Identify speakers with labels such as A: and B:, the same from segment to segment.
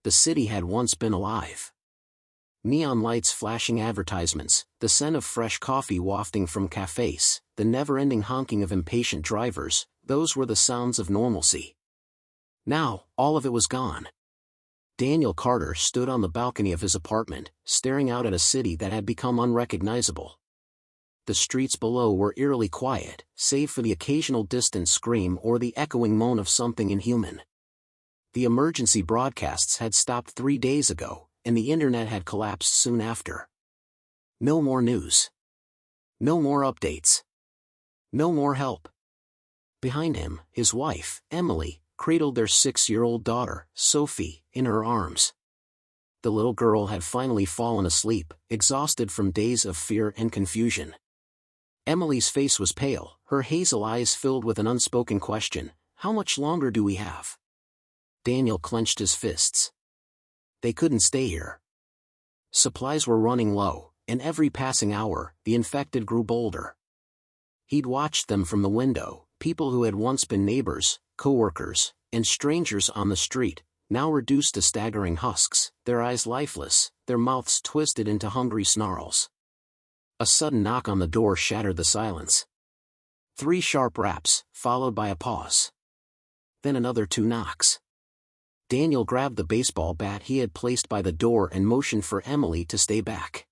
A: The city had once been alive. Neon lights flashing advertisements, the scent of fresh coffee wafting from cafes, the never-ending honking of impatient drivers, those were the sounds of normalcy. Now, all of it was gone. Daniel Carter stood on the balcony of his apartment, staring out at a city that had become unrecognizable. The streets below were eerily quiet, save for the occasional distant scream or the echoing moan of something inhuman. The emergency broadcasts had stopped 3 days ago, and the internet had collapsed soon after. No more news. No more updates. No more help. Behind him, his wife, Emily, cradled their 6-year-old daughter, Sophie, in her arms. The little girl had finally fallen asleep, exhausted from days of fear and confusion. Emily's face was pale, her hazel eyes filled with an unspoken question: how much longer do we have? Daniel clenched his fists. They couldn't stay here. Supplies were running low, and every passing hour, the infected grew bolder. He'd watched them from the window, people who had once been neighbors, co-workers, and strangers on the street, now reduced to staggering husks, their eyes lifeless, their mouths twisted into hungry snarls. A sudden knock on the door shattered the silence. 3 sharp raps, followed by a pause. Then another 2 knocks. Daniel grabbed the baseball bat he had placed by the door and motioned for Emily to stay back.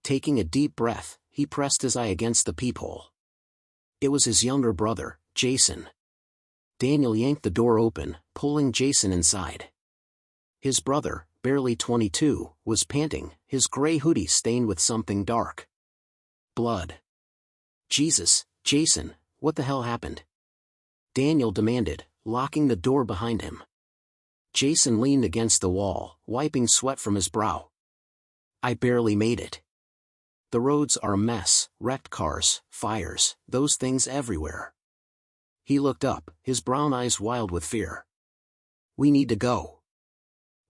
A: Taking a deep breath, he pressed his eye against the peephole. It was his younger brother, Jason. Daniel yanked the door open, pulling Jason inside. His brother, barely 22, was panting, his gray hoodie stained with something dark. Blood. Jesus, Jason, what the hell happened? Daniel demanded, locking the door behind him. Jason leaned against the wall, wiping sweat from his brow. I barely made it. The roads are a mess, wrecked cars, fires, those things everywhere. He looked up, his brown eyes wild with fear. We need to go.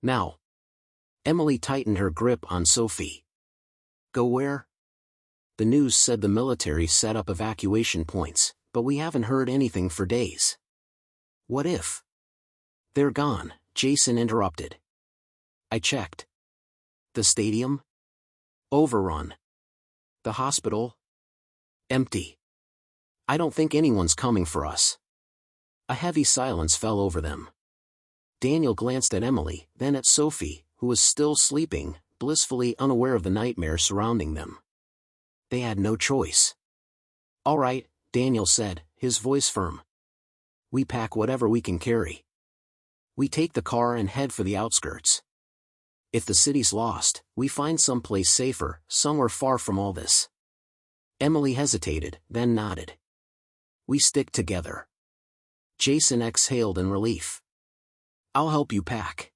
A: Now. Emily tightened her grip on Sophie. Go where? The news said the military set up evacuation points, but we haven't heard anything for days. What if? They're gone, Jason interrupted. I checked. The stadium? Overrun. The hospital? Empty. I don't think anyone's coming for us. A heavy silence fell over them. Daniel glanced at Emily, then at Sophie, who was still sleeping, blissfully unaware of the nightmare surrounding them. They had no choice. All right, Daniel said, his voice firm. We pack whatever we can carry. We take the car and head for the outskirts. If the city's lost, we find someplace safer, somewhere far from all this. Emily hesitated, then nodded. We stick together. Jason exhaled in relief. I'll help you pack.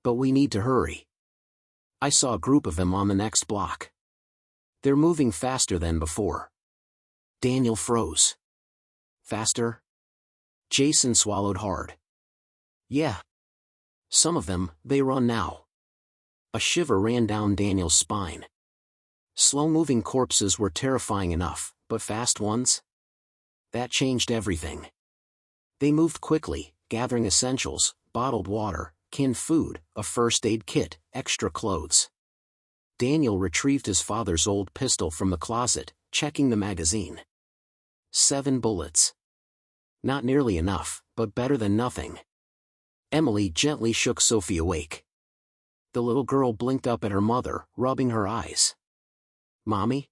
A: But we need to hurry. I saw a group of them on the next block. They're moving faster than before. Daniel froze. Faster? Jason swallowed hard. Yeah. Some of them, they run now. A shiver ran down Daniel's spine. Slow-moving corpses were terrifying enough, but fast ones? That changed everything. They moved quickly, gathering essentials, bottled water, canned food, a first aid kit, extra clothes. Daniel retrieved his father's old pistol from the closet, checking the magazine. 7 bullets. Not nearly enough, but better than nothing. Emily gently shook Sophie awake. The little girl blinked up at her mother, rubbing her eyes. Mommy?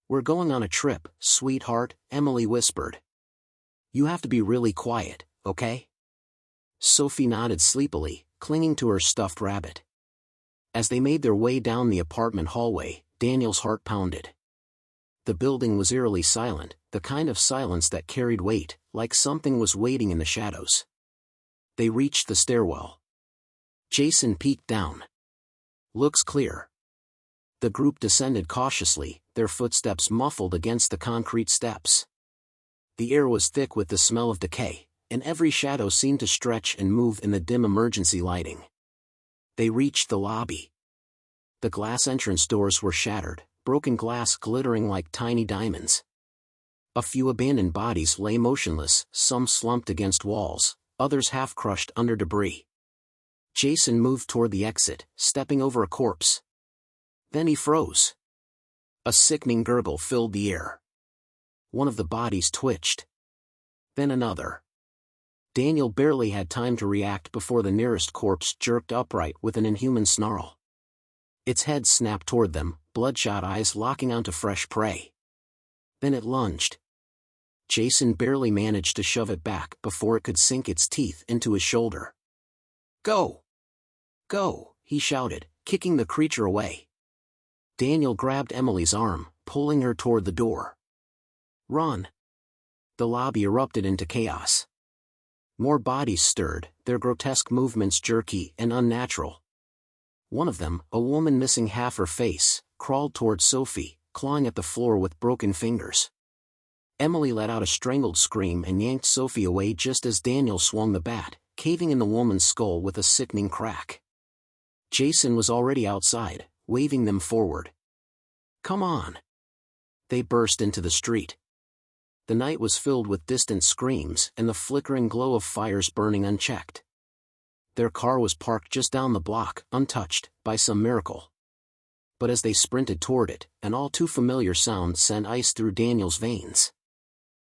A: We're going on a trip, sweetheart, Emily whispered. You have to be really quiet, okay? Sophie nodded sleepily, clinging to her stuffed rabbit. As they made their way down the apartment hallway, Daniel's heart pounded. The building was eerily silent, the kind of silence that carried weight, like something was waiting in the shadows. They reached the stairwell. Jason peeked down. Looks clear. The group descended cautiously, their footsteps muffled against the concrete steps. The air was thick with the smell of decay, and every shadow seemed to stretch and move in the dim emergency lighting. They reached the lobby. The glass entrance doors were shattered, broken glass glittering like tiny diamonds. A few abandoned bodies lay motionless, some slumped against walls, others half crushed under debris. Jason moved toward the exit, stepping over a corpse. Then he froze. A sickening gurgle filled the air. One of the bodies twitched. Then another. Daniel barely had time to react before the nearest corpse jerked upright with an inhuman snarl. Its head snapped toward them, bloodshot eyes locking onto fresh prey. Then it lunged. Jason barely managed to shove it back before it could sink its teeth into his shoulder. "Go! Go!" he shouted, kicking the creature away. Daniel grabbed Emily's arm, pulling her toward the door. "Run!" The lobby erupted into chaos. More bodies stirred, their grotesque movements jerky and unnatural. One of them, a woman missing half her face, crawled toward Sophie, clawing at the floor with broken fingers. Emily let out a strangled scream and yanked Sophie away just as Daniel swung the bat, caving in the woman's skull with a sickening crack. Jason was already outside, waving them forward. "Come on!" They burst into the street. The night was filled with distant screams and the flickering glow of fires burning unchecked. Their car was parked just down the block, untouched, by some miracle. But as they sprinted toward it, an all-too-familiar sound sent ice through Daniel's veins.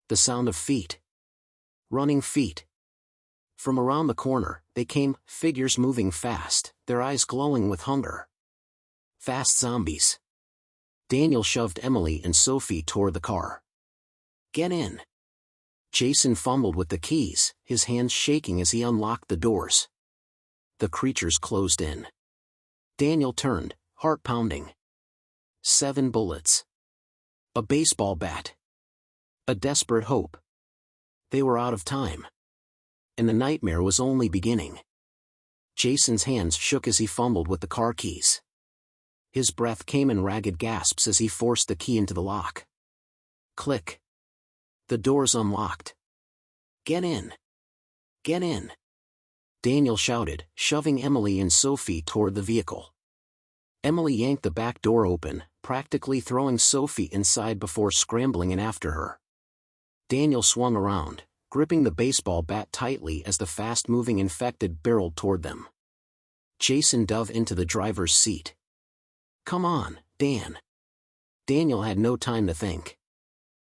A: The sound of feet. Running feet. From around the corner, they came, figures moving fast, their eyes glowing with hunger. Fast zombies. Daniel shoved Emily and Sophie toward the car. "Get in." Jason fumbled with the keys, his hands shaking as he unlocked the doors. The creatures closed in. Daniel turned, heart pounding. 7 bullets. A baseball bat. A desperate hope. They were out of time. And the nightmare was only beginning. Jason's hands shook as he fumbled with the car keys. His breath came in ragged gasps as he forced the key into the lock. Click. The doors unlocked. "Get in! Get in!" Daniel shouted, shoving Emily and Sophie toward the vehicle. Emily yanked the back door open, practically throwing Sophie inside before scrambling in after her. Daniel swung around, gripping the baseball bat tightly as the fast-moving infected barreled toward them. Jason dove into the driver's seat. "Come on, Dan." Daniel had no time to think.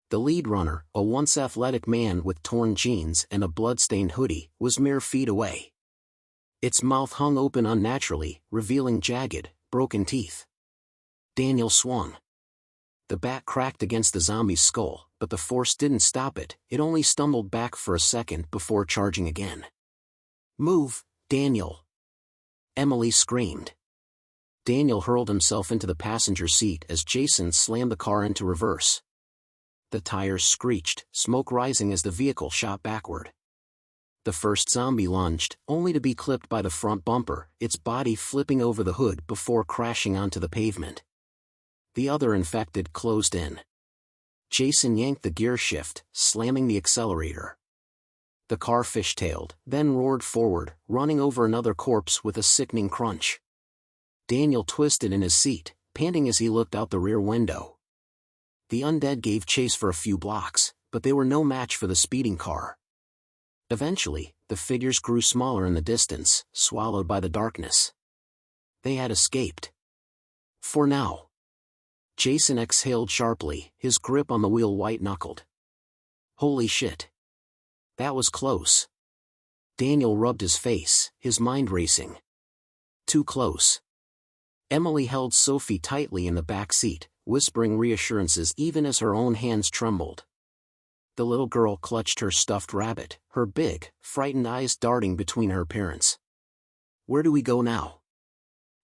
A: The lead runner, a once athletic man with torn jeans and a blood-stained hoodie, was mere feet away. Its mouth hung open unnaturally, revealing jagged, broken teeth. Daniel swung. The bat cracked against the zombie's skull, but the force didn't stop it, it only stumbled back for a second before charging again. "Move, Daniel!" Emily screamed. Daniel hurled himself into the passenger seat as Jason slammed the car into reverse. The tires screeched, smoke rising as the vehicle shot backward. The first zombie lunged, only to be clipped by the front bumper, its body flipping over the hood before crashing onto the pavement. The other infected closed in. Jason yanked the gear shift, slamming the accelerator. The car fishtailed, then roared forward, running over another corpse with a sickening crunch. Daniel twisted in his seat, panting as he looked out the rear window. The undead gave chase for a few blocks, but they were no match for the speeding car. Eventually, the figures grew smaller in the distance, swallowed by the darkness. They had escaped. For now. Jason exhaled sharply, his grip on the wheel white-knuckled. Holy shit. That was close. Daniel rubbed his face, his mind racing. Too close. Emily held Sophie tightly in the back seat, whispering reassurances even as her own hands trembled. The little girl clutched her stuffed rabbit, her big, frightened eyes darting between her parents. "Where do we go now?"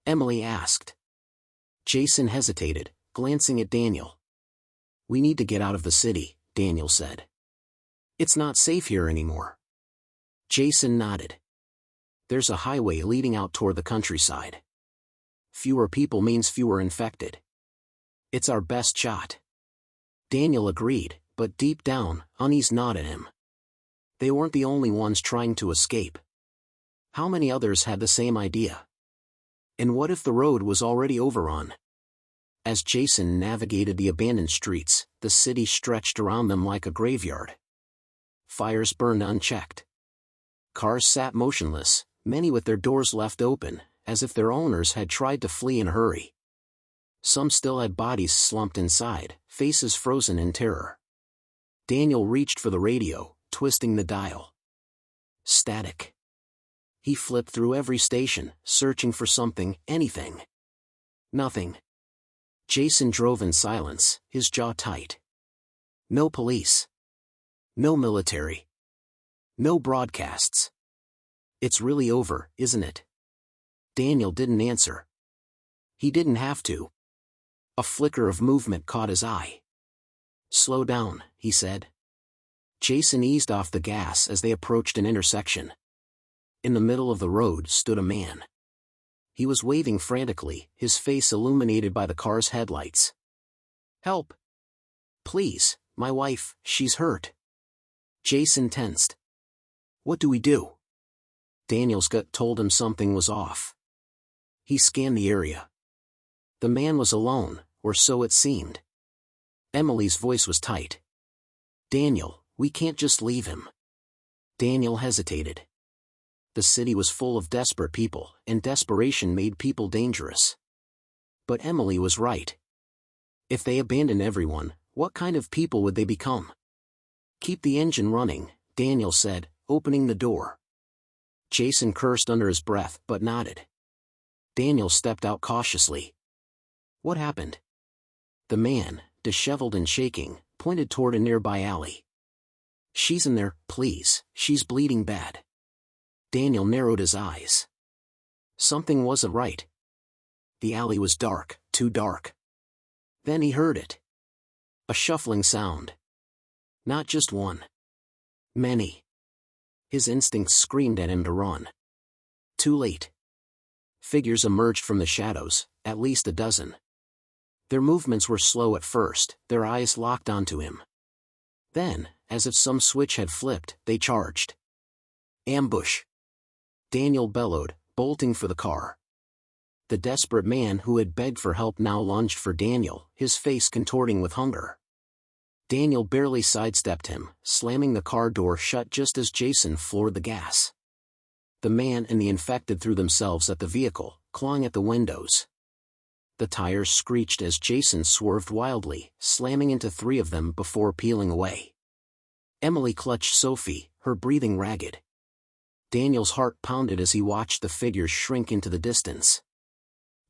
A: Emily asked. Jason hesitated, glancing at Daniel. "We need to get out of the city," Daniel said. "It's not safe here anymore." Jason nodded. "There's a highway leading out toward the countryside. Fewer people means fewer infected. It's our best shot." Daniel agreed, but deep down, unease gnawed at him. They weren't the only ones trying to escape. How many others had the same idea? And what if the road was already overrun? As Jason navigated the abandoned streets, the city stretched around them like a graveyard. Fires burned unchecked. Cars sat motionless, many with their doors left open, as if their owners had tried to flee in a hurry. Some still had bodies slumped inside, faces frozen in terror. Daniel reached for the radio, twisting the dial. Static. He flipped through every station, searching for something, anything. Nothing. Jason drove in silence, his jaw tight. No police. No military. No broadcasts. It's really over, isn't it? Daniel didn't answer. He didn't have to. A flicker of movement caught his eye. Slow down, he said. Jason eased off the gas as they approached an intersection. In the middle of the road stood a man. He was waving frantically, his face illuminated by the car's headlights. Help! Please, my wife, she's hurt. Jason tensed. What do we do? Daniel's gut told him something was off. He scanned the area. The man was alone, or so it seemed. Emily's voice was tight. Daniel, we can't just leave him. Daniel hesitated. The city was full of desperate people, and desperation made people dangerous. But Emily was right. If they abandoned everyone, what kind of people would they become? Keep the engine running, Daniel said, opening the door. Jason cursed under his breath but nodded. Daniel stepped out cautiously. What happened? The man, disheveled and shaking, pointed toward a nearby alley. She's in there, please, she's bleeding bad. Daniel narrowed his eyes. Something wasn't right. The alley was dark, too dark. Then he heard it. A shuffling sound. Not just one. Many. His instincts screamed at him to run. Too late. Figures emerged from the shadows, at least a dozen. Their movements were slow at first, their eyes locked onto him. Then, as if some switch had flipped, they charged. Ambush! Daniel bellowed, bolting for the car. The desperate man who had begged for help now lunged for Daniel, his face contorting with hunger. Daniel barely sidestepped him, slamming the car door shut just as Jason floored the gas. The man and the infected threw themselves at the vehicle, clawing at the windows. The tires screeched as Jason swerved wildly, slamming into 3 of them before peeling away. Emily clutched Sophie, her breathing ragged. Daniel's heart pounded as he watched the figures shrink into the distance.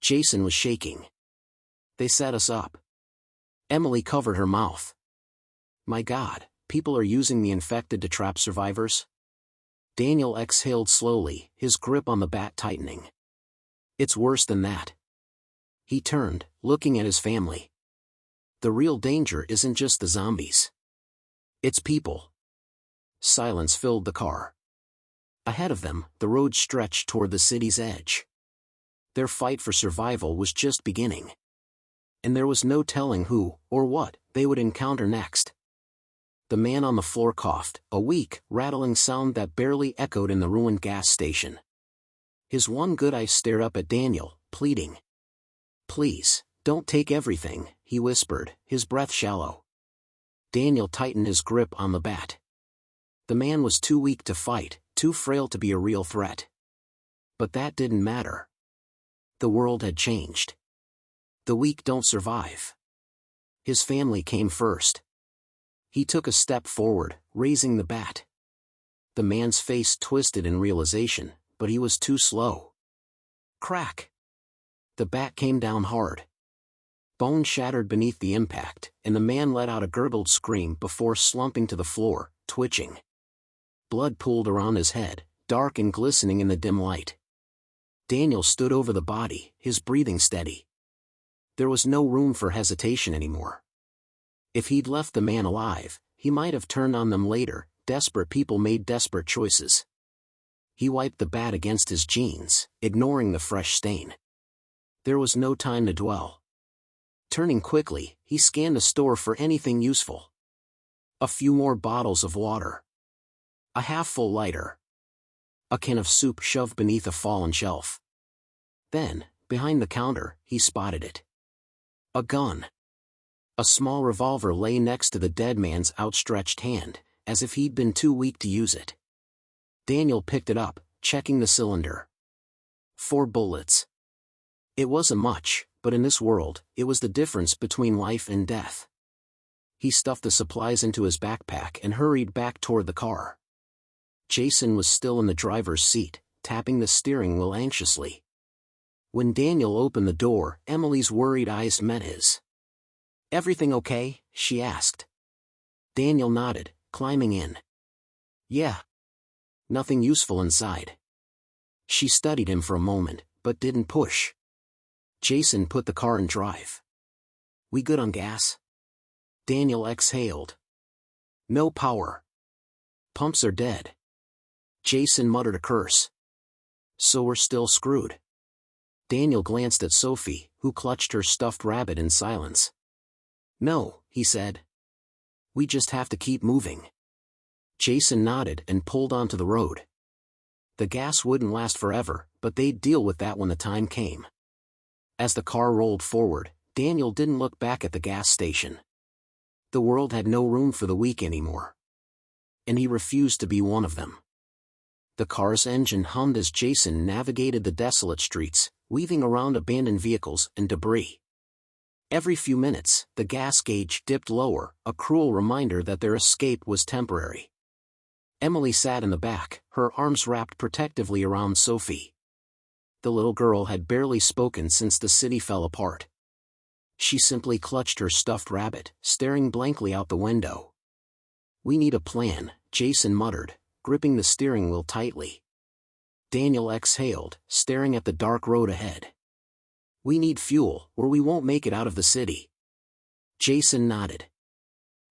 A: Jason was shaking. They set us up. Emily covered her mouth. My God, people are using the infected to trap survivors? Daniel exhaled slowly, his grip on the bat tightening. It's worse than that. He turned, looking at his family. The real danger isn't just the zombies. It's people. Silence filled the car. Ahead of them, the road stretched toward the city's edge. Their fight for survival was just beginning. And there was no telling who, or what, they would encounter next. The man on the floor coughed, a weak, rattling sound that barely echoed in the ruined gas station. His one good eye stared up at Daniel, pleading. Please, don't take everything, he whispered, his breath shallow. Daniel tightened his grip on the bat. The man was too weak to fight, too frail to be a real threat. But that didn't matter. The world had changed. The weak don't survive. His family came first. He took a step forward, raising the bat. The man's face twisted in realization, but he was too slow. Crack! The bat came down hard. Bone shattered beneath the impact, and the man let out a gurgled scream before slumping to the floor, twitching. Blood pooled around his head, dark and glistening in the dim light. Daniel stood over the body, his breathing steady. There was no room for hesitation anymore. If he'd left the man alive, he might have turned on them later. Desperate people made desperate choices. He wiped the bat against his jeans, ignoring the fresh stain. There was no time to dwell. Turning quickly, he scanned the store for anything useful. A few more bottles of water. A half-full lighter. A can of soup shoved beneath a fallen shelf. Then, behind the counter, he spotted it. A gun. A small revolver lay next to the dead man's outstretched hand, as if he'd been too weak to use it. Daniel picked it up, checking the cylinder. 4 bullets. It wasn't much, but in this world, it was the difference between life and death. He stuffed the supplies into his backpack and hurried back toward the car. Jason was still in the driver's seat, tapping the steering wheel anxiously. When Daniel opened the door, Emily's worried eyes met his. "Everything okay?" she asked. Daniel nodded, climbing in. "Yeah. Nothing useful inside." She studied him for a moment, but didn't push. Jason put the car in drive. "We good on gas?" Daniel exhaled. "No power. Pumps are dead." Jason muttered a curse. "So we're still screwed." Daniel glanced at Sophie, who clutched her stuffed rabbit in silence. "No," he said. "We just have to keep moving." Jason nodded and pulled onto the road. The gas wouldn't last forever, but they'd deal with that when the time came. As the car rolled forward, Daniel didn't look back at the gas station. The world had no room for the weak anymore. And he refused to be one of them. The car's engine hummed as Jason navigated the desolate streets, weaving around abandoned vehicles and debris. Every few minutes, the gas gauge dipped lower, a cruel reminder that their escape was temporary. Emily sat in the back, her arms wrapped protectively around Sophie. The little girl had barely spoken since the city fell apart. She simply clutched her stuffed rabbit, staring blankly out the window. "We need a plan," Jason muttered, gripping the steering wheel tightly. Daniel exhaled, staring at the dark road ahead. "We need fuel, or we won't make it out of the city." Jason nodded.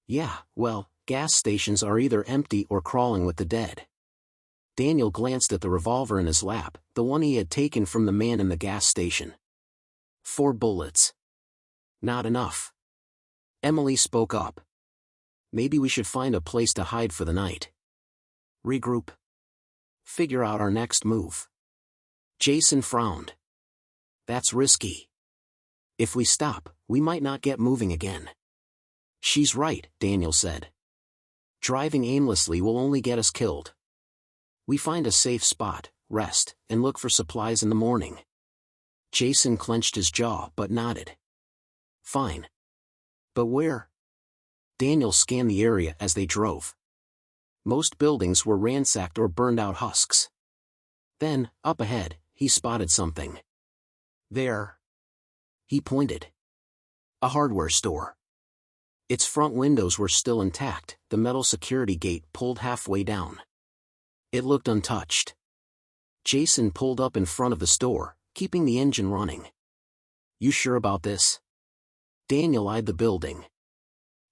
A: "Yeah, well, gas stations are either empty or crawling with the dead." Daniel glanced at the revolver in his lap, the one he had taken from the man in the gas station. 4 bullets. Not enough. Emily spoke up. "Maybe we should find a place to hide for the night. Regroup. Figure out our next move." Jason frowned. "That's risky. If we stop, we might not get moving again." "She's right," Daniel said. "Driving aimlessly will only get us killed. We find a safe spot, rest, and look for supplies in the morning." Jason clenched his jaw but nodded. "Fine. But where?" Daniel scanned the area as they drove. Most buildings were ransacked or burned out husks. Then, up ahead, he spotted something. "There." He pointed. A hardware store. Its front windows were still intact, the metal security gate pulled halfway down. It looked untouched. Jason pulled up in front of the store, keeping the engine running. "You sure about this?" Daniel eyed the building.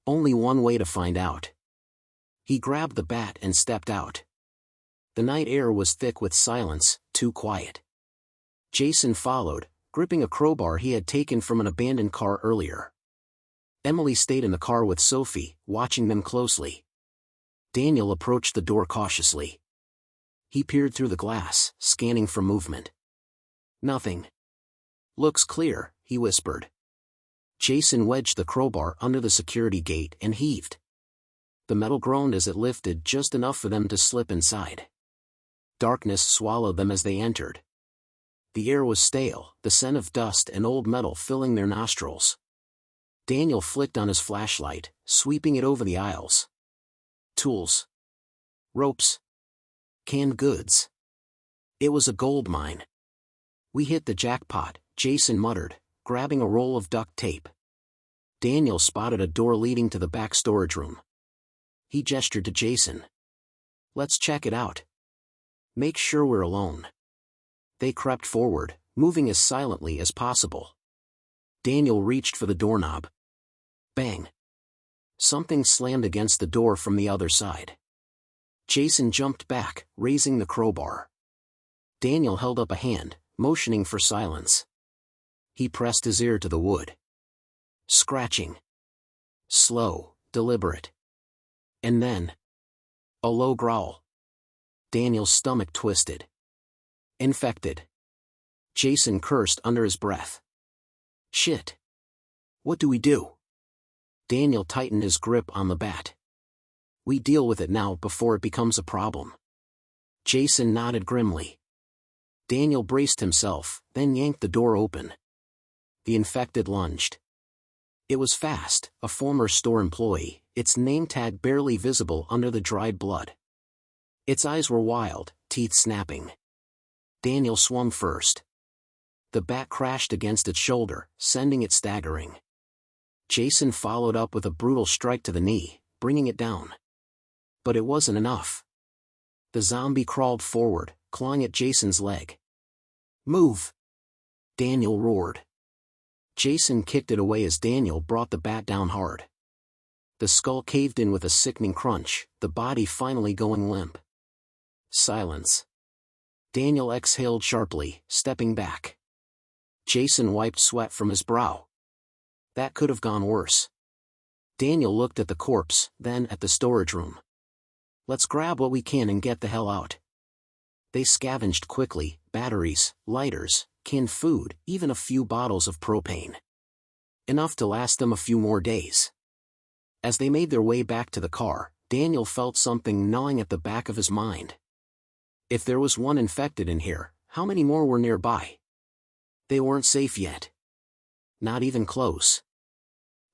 A: "Only one way to find out." He grabbed the bat and stepped out. The night air was thick with silence, too quiet. Jason followed, gripping a crowbar he had taken from an abandoned car earlier. Emily stayed in the car with Sophie, watching them closely. Daniel approached the door cautiously. He peered through the glass, scanning for movement. "Nothing. Looks clear," he whispered. Jason wedged the crowbar under the security gate and heaved. The metal groaned as it lifted just enough for them to slip inside. Darkness swallowed them as they entered. The air was stale, the scent of dust and old metal filling their nostrils. Daniel flicked on his flashlight, sweeping it over the aisles. Tools. Ropes. Canned goods. It was a gold mine. "We hit the jackpot," Jason muttered, grabbing a roll of duct tape. Daniel spotted a door leading to the back storage room. He gestured to Jason. "Let's check it out. Make sure we're alone." They crept forward, moving as silently as possible. Daniel reached for the doorknob. Bang. Something slammed against the door from the other side. Jason jumped back, raising the crowbar. Daniel held up a hand, motioning for silence. He pressed his ear to the wood. Scratching. Slow, deliberate. And then, a low growl. Daniel's stomach twisted. Infected. Jason cursed under his breath. Shit. What do we do? Daniel tightened his grip on the bat. We deal with it now before it becomes a problem. Jason nodded grimly. Daniel braced himself, then yanked the door open. The infected lunged. It was fast, a former store employee, its name tag barely visible under the dried blood. Its eyes were wild, teeth snapping. Daniel swung first. The bat crashed against its shoulder, sending it staggering. Jason followed up with a brutal strike to the knee, bringing it down. But it wasn't enough. The zombie crawled forward, clawing at Jason's leg. "Move!" Daniel roared. Jason kicked it away as Daniel brought the bat down hard. The skull caved in with a sickening crunch, the body finally going limp. Silence. Daniel exhaled sharply, stepping back. Jason wiped sweat from his brow. That could have gone worse. Daniel looked at the corpse, then at the storage room. "Let's grab what we can and get the hell out." They scavenged quickly, batteries, lighters, canned food, even a few bottles of propane. Enough to last them a few more days. As they made their way back to the car, Daniel felt something gnawing at the back of his mind. If there was one infected in here, how many more were nearby? They weren't safe yet. Not even close.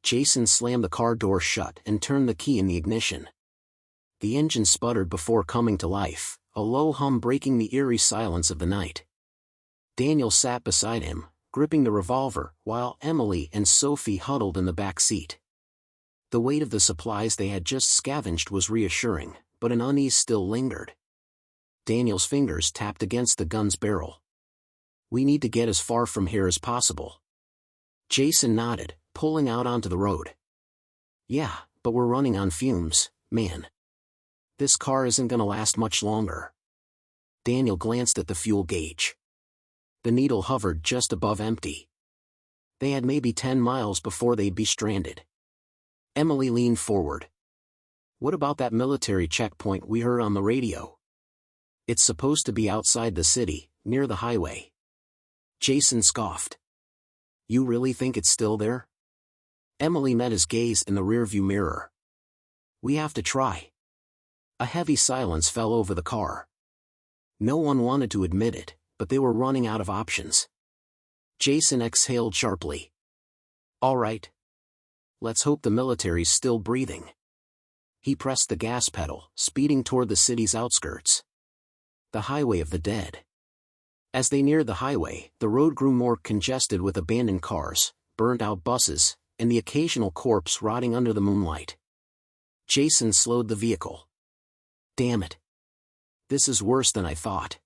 A: Jason slammed the car door shut and turned the key in the ignition. The engine sputtered before coming to life, a low hum breaking the eerie silence of the night. Daniel sat beside him, gripping the revolver, while Emily and Sophie huddled in the back seat. The weight of the supplies they had just scavenged was reassuring, but an unease still lingered. Daniel's fingers tapped against the gun's barrel. "We need to get as far from here as possible." Jason nodded, pulling out onto the road. "Yeah, but we're running on fumes, man. This car isn't gonna last much longer." Daniel glanced at the fuel gauge. The needle hovered just above empty. They had maybe 10 miles before they'd be stranded. Emily leaned forward. "What about that military checkpoint we heard on the radio? It's supposed to be outside the city, near the highway." Jason scoffed. "You really think it's still there?" Emily met his gaze in the rearview mirror. "We have to try." A heavy silence fell over the car. No one wanted to admit it, but they were running out of options. Jason exhaled sharply. "All right. Let's hope the military's still breathing." He pressed the gas pedal, speeding toward the city's outskirts. The highway of the dead. As they neared the highway, the road grew more congested with abandoned cars, burnt-out buses, and the occasional corpse rotting under the moonlight. Jason slowed the vehicle. "Damn it. This is worse than I thought."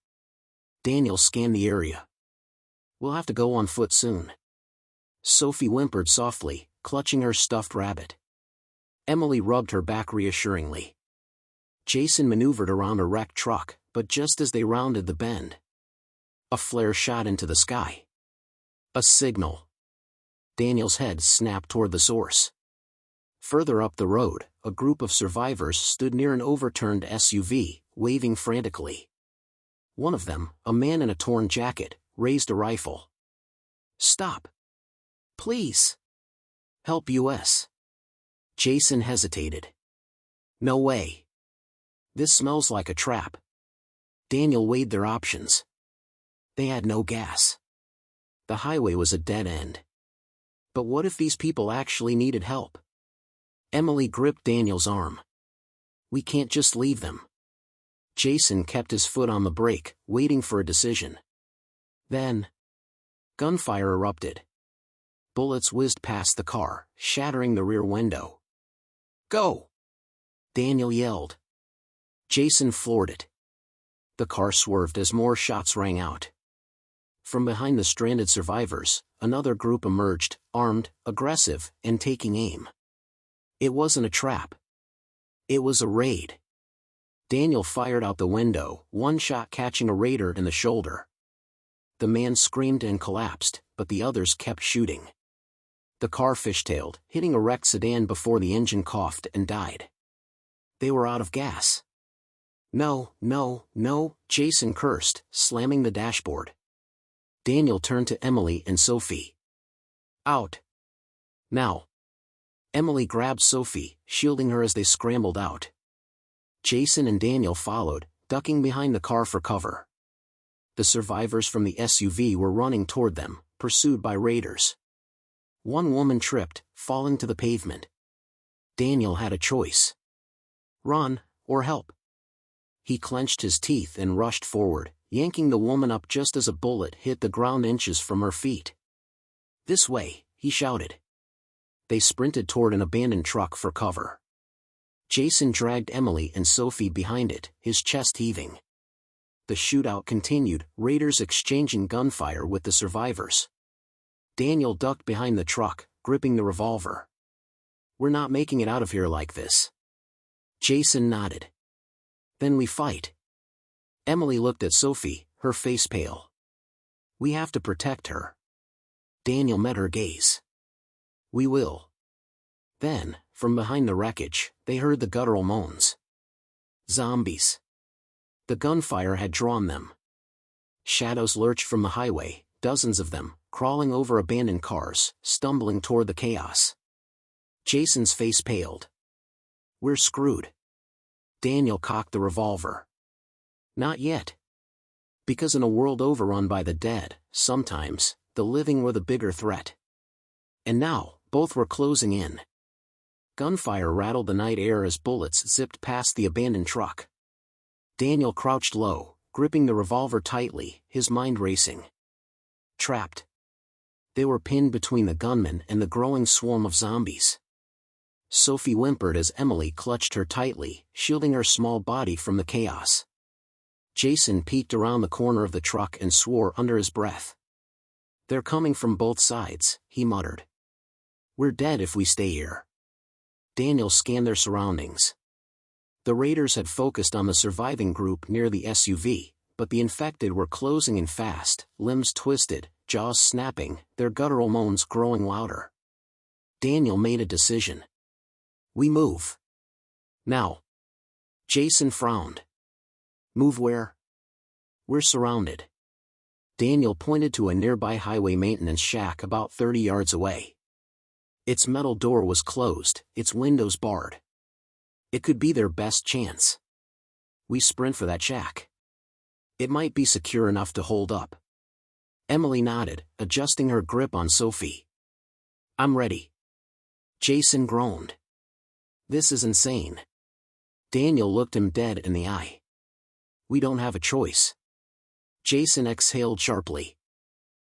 A: Daniel scanned the area. "We'll have to go on foot soon." Sophie whimpered softly, clutching her stuffed rabbit. Emily rubbed her back reassuringly. Jason maneuvered around a wrecked truck, but just as they rounded the bend, a flare shot into the sky. A signal. Daniel's head snapped toward the source. Further up the road, a group of survivors stood near an overturned SUV, waving frantically. One of them, a man in a torn jacket, raised a rifle. "Stop. Please. Help US." Jason hesitated. "No way. This smells like a trap." Daniel weighed their options. They had no gas. The highway was a dead end. But what if these people actually needed help? Emily gripped Daniel's arm. "We can't just leave them." Jason kept his foot on the brake, waiting for a decision. Then, gunfire erupted. Bullets whizzed past the car, shattering the rear window. "Go!" Daniel yelled. Jason floored it. The car swerved as more shots rang out. From behind the stranded survivors, another group emerged, armed, aggressive, and taking aim. It wasn't a trap. It was a raid. Daniel fired out the window, one shot catching a raider in the shoulder. The man screamed and collapsed, but the others kept shooting. The car fishtailed, hitting a wrecked sedan before the engine coughed and died. They were out of gas. "No, no, no," Jason cursed, slamming the dashboard. Daniel turned to Emily and Sophie. "Out. Now." Emily grabbed Sophie, shielding her as they scrambled out. Jason and Daniel followed, ducking behind the car for cover. The survivors from the SUV were running toward them, pursued by raiders. One woman tripped, falling to the pavement. Daniel had a choice. Run, or help. He clenched his teeth and rushed forward, yanking the woman up just as a bullet hit the ground inches from her feet. "This way," he shouted. They sprinted toward an abandoned truck for cover. Jason dragged Emily and Sophie behind it, his chest heaving. The shootout continued, raiders exchanging gunfire with the survivors. Daniel ducked behind the truck, gripping the revolver. "We're not making it out of here like this." Jason nodded. "Then we fight." Emily looked at Sophie, her face pale. "We have to protect her." Daniel met her gaze. "We will." Then, from behind the wreckage, they heard the guttural moans. Zombies. The gunfire had drawn them. Shadows lurched from the highway, dozens of them, crawling over abandoned cars, stumbling toward the chaos. Jason's face paled. "We're screwed." Daniel cocked the revolver. "Not yet." Because in a world overrun by the dead, sometimes, the living were the bigger threat. And now, both were closing in. Gunfire rattled the night air as bullets zipped past the abandoned truck. Daniel crouched low, gripping the revolver tightly, his mind racing. Trapped. They were pinned between the gunman and the growing swarm of zombies. Sophie whimpered as Emily clutched her tightly, shielding her small body from the chaos. Jason peeked around the corner of the truck and swore under his breath. "They're coming from both sides," he muttered. "We're dead if we stay here." Daniel scanned their surroundings. The raiders had focused on the surviving group near the SUV, but the infected were closing in fast, limbs twisted, jaws snapping, their guttural moans growing louder. Daniel made a decision. "We move. Now." Jason frowned. "Move where?" "We're surrounded." Daniel pointed to a nearby highway maintenance shack about 30 yards away. Its metal door was closed, its windows barred. It could be their best chance. "We sprint for that shack. It might be secure enough to hold up." Emily nodded, adjusting her grip on Sophie. "I'm ready." Jason groaned. "This is insane." Daniel looked him dead in the eye. "We don't have a choice." Jason exhaled sharply.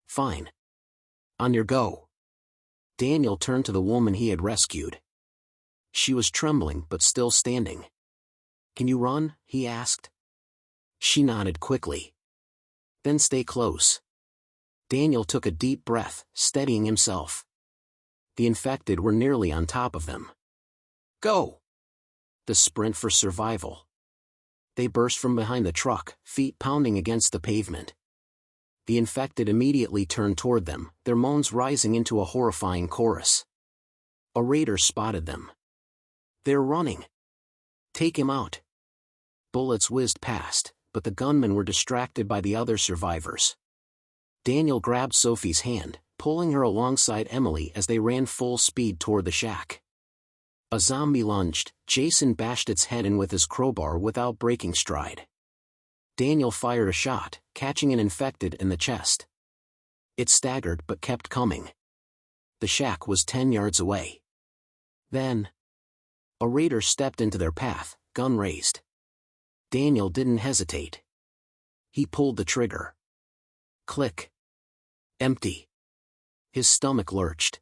A: "Fine. On your go." Daniel turned to the woman he had rescued. She was trembling but still standing. "Can you run?" he asked. She nodded quickly. "Then stay close." Daniel took a deep breath, steadying himself. The infected were nearly on top of them. "Go!" The sprint for survival. They burst from behind the truck, feet pounding against the pavement. The infected immediately turned toward them, their moans rising into a horrifying chorus. A raider spotted them. "They're running. Take him out." Bullets whizzed past, but the gunmen were distracted by the other survivors. Daniel grabbed Sophie's hand, pulling her alongside Emily as they ran full speed toward the shack. A zombie lunged. Jason bashed its head in with his crowbar without breaking stride. Daniel fired a shot, catching an infected in the chest. It staggered but kept coming. The shack was 10 yards away. Then, a raider stepped into their path, gun raised. Daniel didn't hesitate. He pulled the trigger. Click. Empty. His stomach lurched.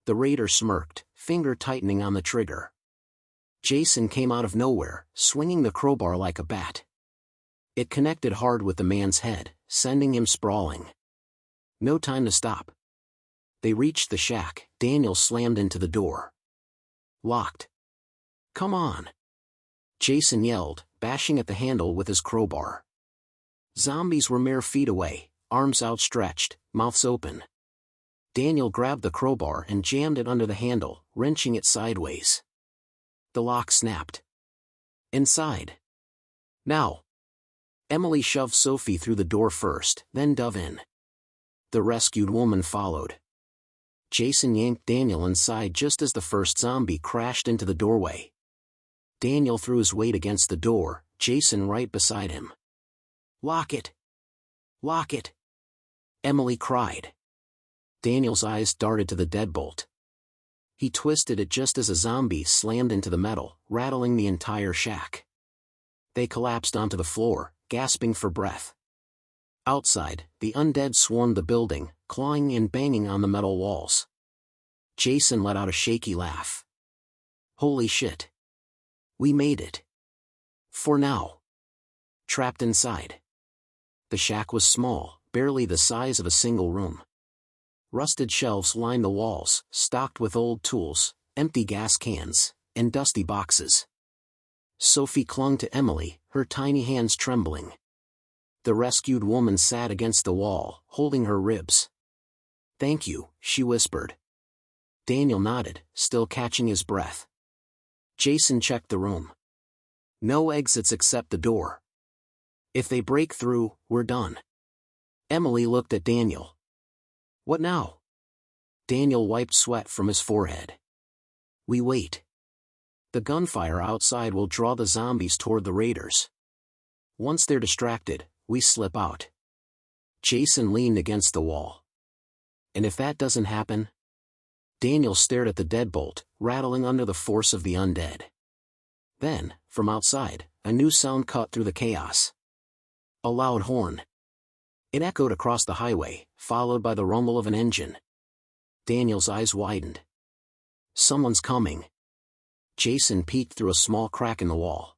A: The raider smirked, finger tightening on the trigger. Jason came out of nowhere, swinging the crowbar like a bat. It connected hard with the man's head, sending him sprawling. No time to stop. They reached the shack. Daniel slammed into the door. Locked. "Come on!" Jason yelled, bashing at the handle with his crowbar. Zombies were mere feet away, arms outstretched, mouths open. Daniel grabbed the crowbar and jammed it under the handle, wrenching it sideways. The lock snapped. Inside. "Now!" Emily shoved Sophie through the door first, then dove in. The rescued woman followed. Jason yanked Daniel inside just as the first zombie crashed into the doorway. Daniel threw his weight against the door, Jason right beside him. "Lock it! Lock it!" Emily cried. Daniel's eyes darted to the deadbolt. He twisted it just as a zombie slammed into the metal, rattling the entire shack. They collapsed onto the floor, gasping for breath. Outside, the undead swarmed the building, clawing and banging on the metal walls. Jason let out a shaky laugh. "Holy shit. We made it. For now." Trapped inside. The shack was small, barely the size of a single room. Rusted shelves lined the walls, stocked with old tools, empty gas cans, and dusty boxes. Sophie clung to Emily, her tiny hands trembling. The rescued woman sat against the wall, holding her ribs. "Thank you," she whispered. Daniel nodded, still catching his breath. Jason checked the room. No exits except the door. "If they break through, we're done." Emily looked at Daniel. "What now?" Daniel wiped sweat from his forehead. "We wait. The gunfire outside will draw the zombies toward the raiders. Once they're distracted, we slip out." Jason leaned against the wall. "And if that doesn't happen?" Daniel stared at the deadbolt, rattling under the force of the undead. Then, from outside, a new sound cut through the chaos. A loud horn. It echoed across the highway, followed by the rumble of an engine. Daniel's eyes widened. "Someone's coming." Jason peeked through a small crack in the wall.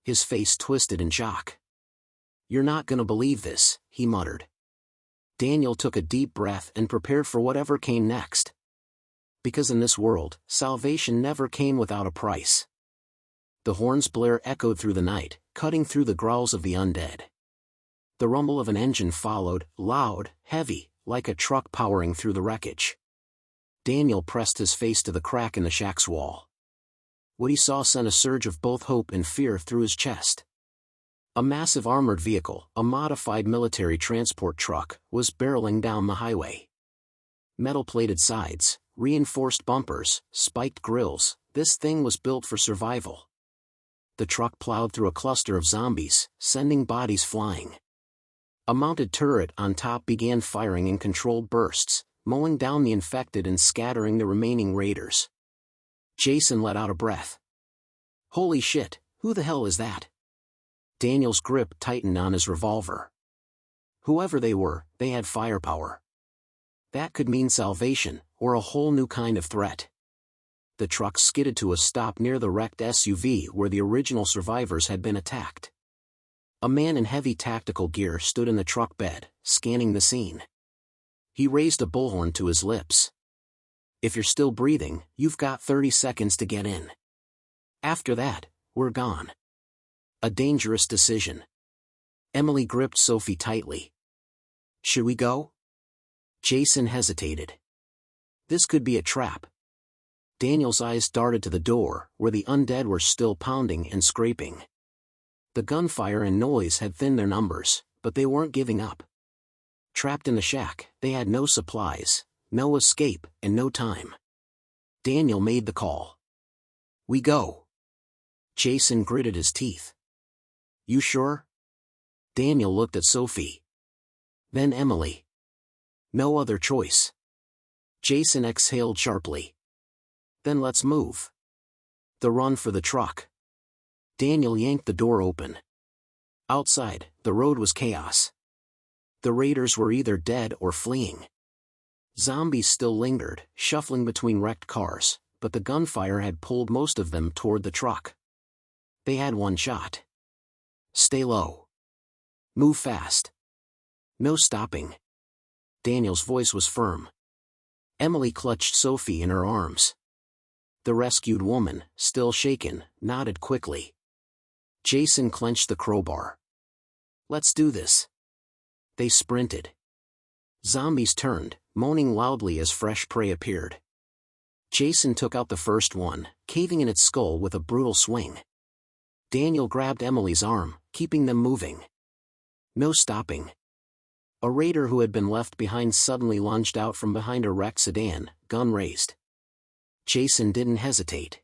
A: His face twisted in shock. "You're not gonna believe this," he muttered. Daniel took a deep breath and prepared for whatever came next. Because in this world, salvation never came without a price. The horn's blare echoed through the night, cutting through the growls of the undead. The rumble of an engine followed, loud, heavy, like a truck powering through the wreckage. Daniel pressed his face to the crack in the shack's wall. What he saw sent a surge of both hope and fear through his chest. A massive armored vehicle, a modified military transport truck, was barreling down the highway. Metal-plated sides, reinforced bumpers, spiked grills, this thing was built for survival. The truck plowed through a cluster of zombies, sending bodies flying. A mounted turret on top began firing in controlled bursts, mowing down the infected and scattering the remaining raiders. Jason let out a breath. "Holy shit, who the hell is that?" Daniel's grip tightened on his revolver. Whoever they were, they had firepower. That could mean salvation, or a whole new kind of threat. The truck skidded to a stop near the wrecked SUV where the original survivors had been attacked. A man in heavy tactical gear stood in the truck bed, scanning the scene. He raised a bullhorn to his lips. "If you're still breathing, you've got 30 seconds to get in. After that, we're gone." A dangerous decision. Emily gripped Sophie tightly. "Should we go?" Jason hesitated. This could be a trap. Daniel's eyes darted to the door, where the undead were still pounding and scraping. The gunfire and noise had thinned their numbers, but they weren't giving up. Trapped in the shack, they had no supplies, no escape, and no time. Daniel made the call. "We go." Jason gritted his teeth. "You sure?" Daniel looked at Sophie. Then Emily. No other choice. Jason exhaled sharply. "Then let's move." The run for the truck. Daniel yanked the door open. Outside, the road was chaos. The raiders were either dead or fleeing. Zombies still lingered, shuffling between wrecked cars, but the gunfire had pulled most of them toward the truck. They had one shot. Stay low. Move fast. No stopping. Daniel's voice was firm. Emily clutched Sophie in her arms. The rescued woman, still shaken, nodded quickly. Jason clenched the crowbar. "Let's do this." They sprinted. Zombies turned, moaning loudly as fresh prey appeared. Jason took out the first one, caving in its skull with a brutal swing. Daniel grabbed Emily's arm, keeping them moving. No stopping. A raider who had been left behind suddenly lunged out from behind a wrecked sedan, gun raised. Jason didn't hesitate.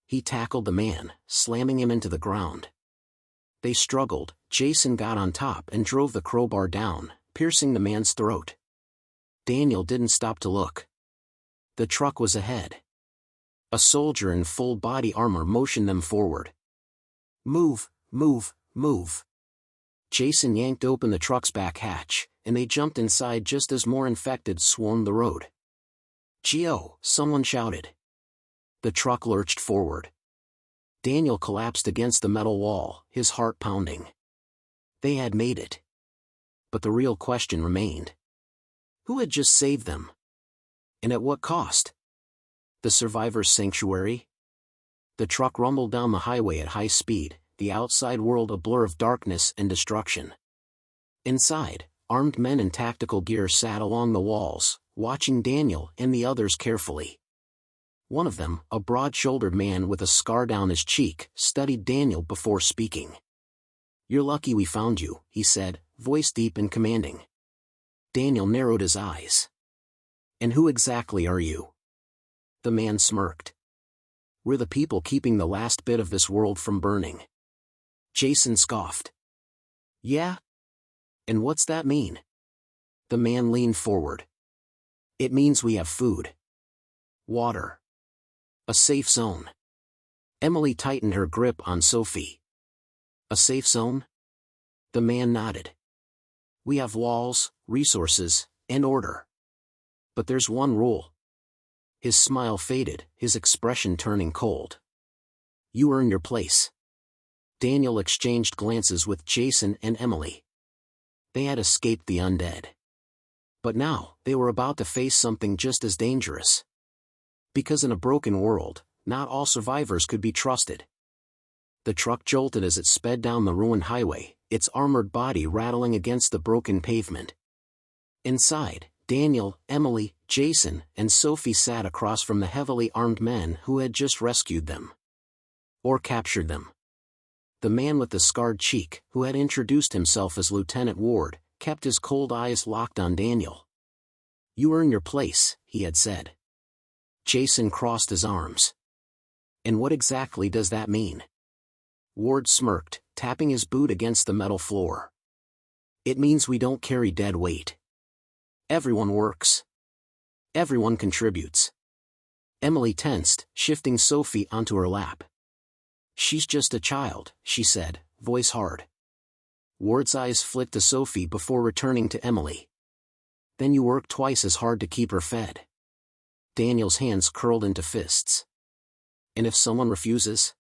A: He tackled the man, slamming him into the ground. They struggled. Jason got on top and drove the crowbar down, piercing the man's throat. Daniel didn't stop to look. The truck was ahead. A soldier in full body armor motioned them forward. Move, move, move. Jason yanked open the truck's back hatch, and they jumped inside just as more infected swarmed the road. "Geo!" someone shouted. The truck lurched forward. Daniel collapsed against the metal wall, his heart pounding. They had made it. But the real question remained. Who had just saved them? And at what cost? The survivors' sanctuary? The truck rumbled down the highway at high speed, the outside world a blur of darkness and destruction. Inside, armed men in tactical gear sat along the walls, watching Daniel and the others carefully. One of them, a broad-shouldered man with a scar down his cheek, studied Daniel before speaking. "You're lucky we found you," he said, voice deep and commanding. Daniel narrowed his eyes. "And who exactly are you?" The man smirked. "We're the people keeping the last bit of this world from burning." Jason scoffed. "Yeah? And what's that mean?" The man leaned forward. "It means we have food. Water. A safe zone." Emily tightened her grip on Sophie. "A safe zone?" The man nodded. "We have walls, resources, and order. But there's one rule." His smile faded, his expression turning cold. "You earn your place." Daniel exchanged glances with Jason and Emily. They had escaped the undead. But now, they were about to face something just as dangerous. Because in a broken world, not all survivors could be trusted. The truck jolted as it sped down the ruined highway, its armored body rattling against the broken pavement. Inside, Daniel, Emily, Jason, and Sophie sat across from the heavily armed men who had just rescued them. Or captured them. The man with the scarred cheek, who had introduced himself as Lieutenant Ward, kept his cold eyes locked on Daniel. "You earn your place," he had said. Jason crossed his arms. "And what exactly does that mean?" Ward smirked, tapping his boot against the metal floor. "It means we don't carry dead weight. Everyone works. Everyone contributes." Emily tensed, shifting Sophie onto her lap. "She's just a child," she said, voice hard. Ward's eyes flicked to Sophie before returning to Emily. "Then you work twice as hard to keep her fed." Daniel's hands curled into fists. "And if someone refuses?"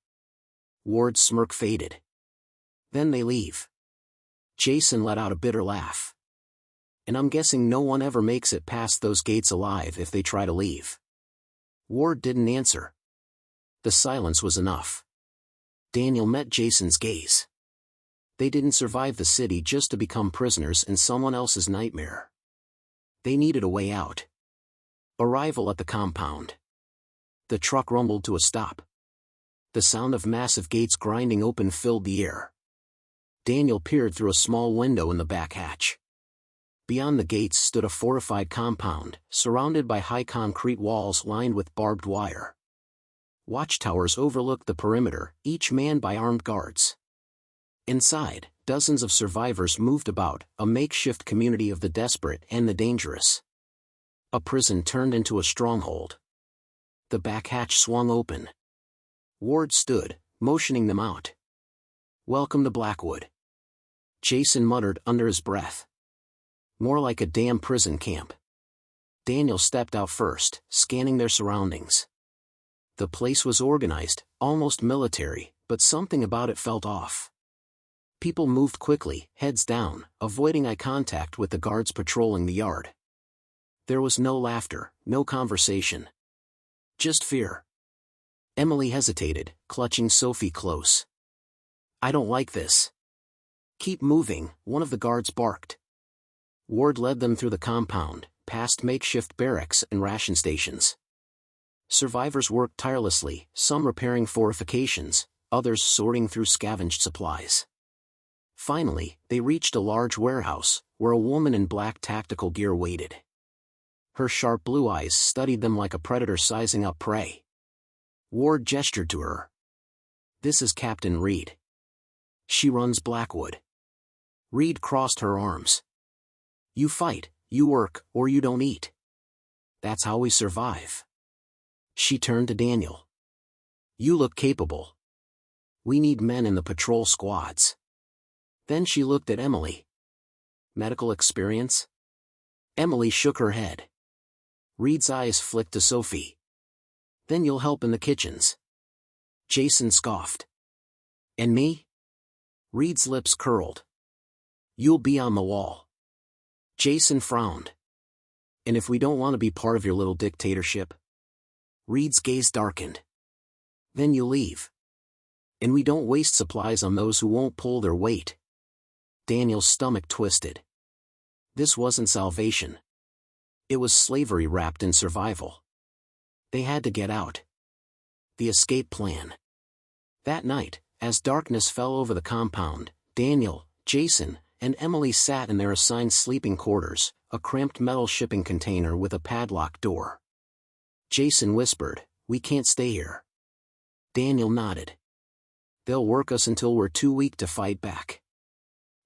A: Ward's smirk faded. "Then they leave." Jason let out a bitter laugh. "And I'm guessing no one ever makes it past those gates alive if they try to leave." Ward didn't answer. The silence was enough. Daniel met Jason's gaze. They didn't survive the city just to become prisoners in someone else's nightmare. They needed a way out. Arrival at the compound. The truck rumbled to a stop. The sound of massive gates grinding open filled the air. Daniel peered through a small window in the back hatch. Beyond the gates stood a fortified compound, surrounded by high concrete walls lined with barbed wire. Watchtowers overlooked the perimeter, each manned by armed guards. Inside, dozens of survivors moved about, a makeshift community of the desperate and the dangerous. A prison turned into a stronghold. The back hatch swung open. Ward stood, motioning them out. "Welcome to Blackwood." Jason muttered under his breath. "More like a damn prison camp." Daniel stepped out first, scanning their surroundings. The place was organized, almost military, but something about it felt off. People moved quickly, heads down, avoiding eye contact with the guards patrolling the yard. There was no laughter, no conversation. Just fear. Emily hesitated, clutching Sophie close. "I don't like this." "Keep moving," one of the guards barked. Ward led them through the compound, past makeshift barracks and ration stations. Survivors worked tirelessly, some repairing fortifications, others sorting through scavenged supplies. Finally, they reached a large warehouse, where a woman in black tactical gear waited. Her sharp blue eyes studied them like a predator sizing up prey. Ward gestured to her. "This is Captain Reed." She runs Blackwood. Reed crossed her arms. You fight, you work, or you don't eat. That's how we survive. She turned to Daniel. You look capable. We need men in the patrol squads. Then she looked at Emily. Medical experience? Emily shook her head. Reed's eyes flicked to Sophie. Then you'll help in the kitchens. Jason scoffed. And me? Reed's lips curled. You'll be on the wall. Jason frowned. And if we don't want to be part of your little dictatorship? Reed's gaze darkened. Then you leave. And we don't waste supplies on those who won't pull their weight. Daniel's stomach twisted. This wasn't salvation. It was slavery wrapped in survival. They had to get out. The escape plan. That night, as darkness fell over the compound, Daniel, Jason, and Emily sat in their assigned sleeping quarters, a cramped metal shipping container with a padlocked door. Jason whispered, "We can't stay here." Daniel nodded. "They'll work us until we're too weak to fight back.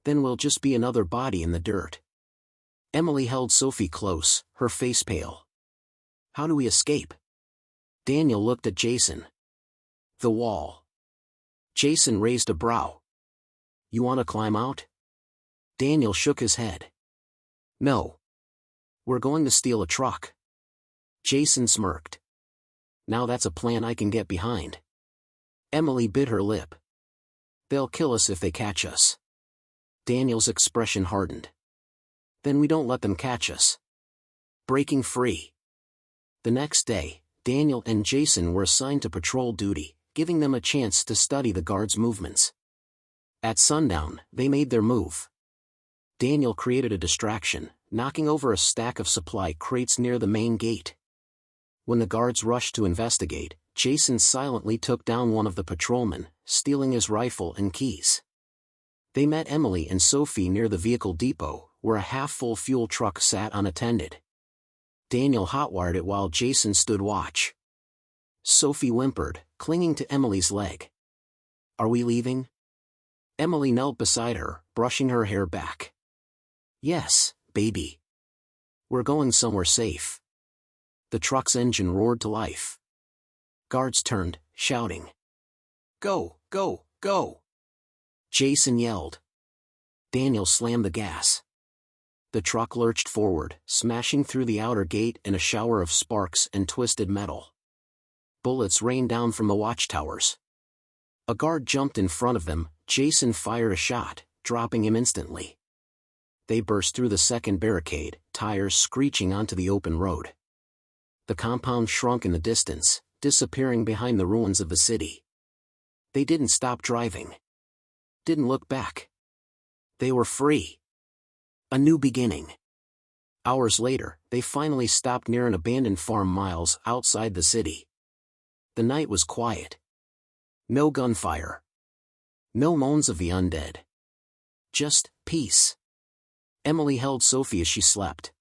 A: Then we'll just be another body in the dirt." Emily held Sophie close, her face pale. "How do we escape?" Daniel looked at Jason. "The wall." Jason raised a brow. "You want to climb out?" Daniel shook his head. "No. We're going to steal a truck." Jason smirked. "Now that's a plan I can get behind." Emily bit her lip. "They'll kill us if they catch us." Daniel's expression hardened. "Then we don't let them catch us." Breaking free. The next day, Daniel and Jason were assigned to patrol duty, giving them a chance to study the guards' movements. At sundown, they made their move. Daniel created a distraction, knocking over a stack of supply crates near the main gate. When the guards rushed to investigate, Jason silently took down one of the patrolmen, stealing his rifle and keys. They met Emily and Sophie near the vehicle depot, where a half-full fuel truck sat unattended. Daniel hotwired it while Jason stood watch. Sophie whimpered, clinging to Emily's leg. "Are we leaving?" Emily knelt beside her, brushing her hair back. "Yes, baby. We're going somewhere safe." The truck's engine roared to life. Guards turned, shouting. "Go, go, go!" Jason yelled. Daniel slammed the gas. The truck lurched forward, smashing through the outer gate in a shower of sparks and twisted metal. Bullets rained down from the watchtowers. A guard jumped in front of them. Jason fired a shot, dropping him instantly. They burst through the second barricade, tires screeching onto the open road. The compound shrunk in the distance, disappearing behind the ruins of the city. They didn't stop driving. Didn't look back. They were free. A new beginning. Hours later, they finally stopped near an abandoned farm miles outside the city. The night was quiet. No gunfire. No moans of the undead. Just peace. Emily held Sophie as she slept.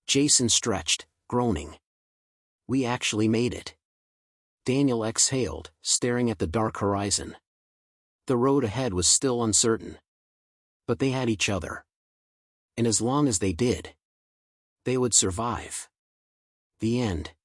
A: Jason stretched, groaning. "We actually made it." Daniel exhaled, staring at the dark horizon. The road ahead was still uncertain. But they had each other. And as long as they did, they would survive. The end.